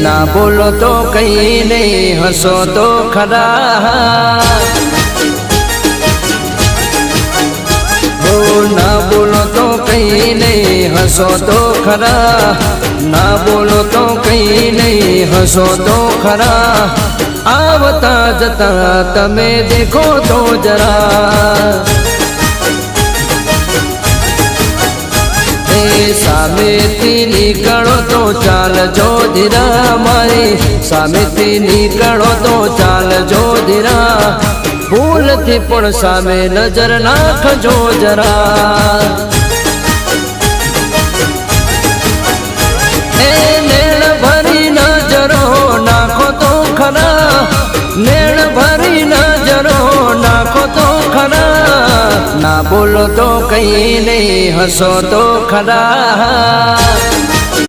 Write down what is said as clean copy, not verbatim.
ना बोलो तो कहीं नहीं, हंसो तो खरा। ना बोलो तो कहीं नहीं, हंसो तो खरा। ना बोलो तो कहीं नहीं, हंसो तो खरा। आवता जता तमे देखो तो जरा। सामेथी निकलो तो चाल जो धीरा, मारी सामेथी निकलो तो चाल जो धीरा। भूल थी पण सामे नजर नाखजो जरा। नेण भरी नजरो नाखो तो खरा, नेण भरी नजरो नाखो तो खरा। ना बोलो तो कहीं नहीं, हंसो तो खरा।